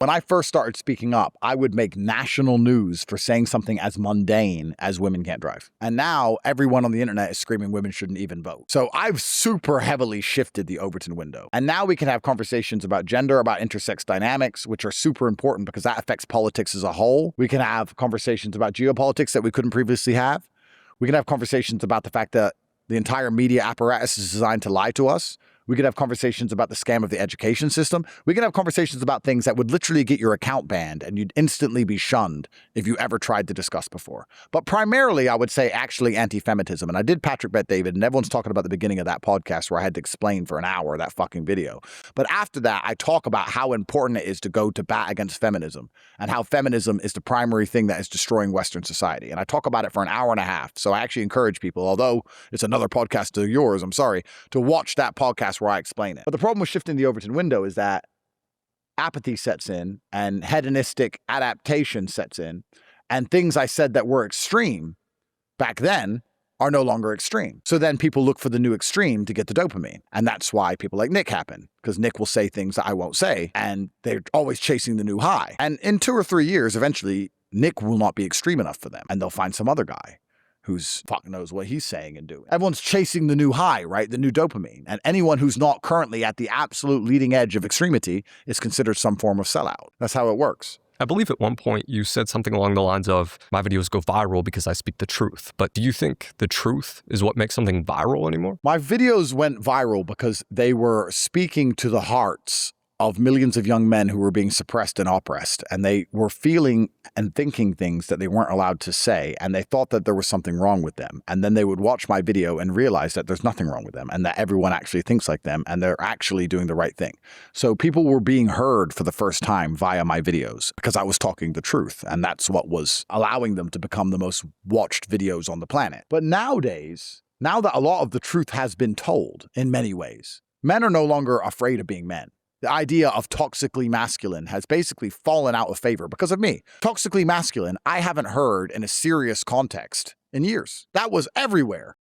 When I first started speaking up, I would make national news for saying something as mundane as women can't drive. And now everyone on the internet is screaming women shouldn't even vote. So I've super heavily shifted the Overton window. And now we can have conversations about gender, about intersex dynamics, which are super important because that affects politics as a whole. We can have conversations about geopolitics that we couldn't previously have. We can have conversations about the fact that the entire media apparatus is designed to lie to us. We could have conversations about the scam of the education system. We can have conversations about things that would literally get your account banned and you'd instantly be shunned if you ever tried to discuss before. But primarily, I would say actually anti-feminism. And I did Patrick Bet David, and everyone's talking about the beginning of that podcast where I had to explain for an hour that fucking video. But after that, I talk about how important it is to go to bat against feminism and how feminism is the primary thing that is destroying Western society. And I talk about it for an hour and a half. So I actually encourage people, although it's another podcast to yours, I'm sorry, to watch that podcast where I explain it. But the problem with shifting the Overton window is that apathy sets in and hedonistic adaptation sets in, and things I said that were extreme back then are no longer extreme. So then people look for the new extreme to get the dopamine. And that's why people like Nick happen, because Nick will say things that I won't say, and they're always chasing the new high. And in 2 or 3 years, eventually, Nick will not be extreme enough for them, and they'll find some other guy who's fuck knows what he's saying and doing. Everyone's chasing the new high, right? The new dopamine. And anyone who's not currently at the absolute leading edge of extremity is considered some form of sellout. That's how it works. I believe at one point you said something along the lines of, my videos go viral because I speak the truth. But do you think the truth is what makes something viral anymore? My videos went viral because they were speaking to the hearts of millions of young men who were being suppressed and oppressed, and they were feeling and thinking things that they weren't allowed to say, and they thought that there was something wrong with them. And then they would watch my video and realize that there's nothing wrong with them and that everyone actually thinks like them and they're actually doing the right thing. So people were being heard for the first time via my videos because I was talking the truth, and that's what was allowing them to become the most watched videos on the planet. But nowadays, now that a lot of the truth has been told in many ways, men are no longer afraid of being men. The idea of toxically masculine has basically fallen out of favor because of me. Toxically masculine, I haven't heard in a serious context in years. That was everywhere.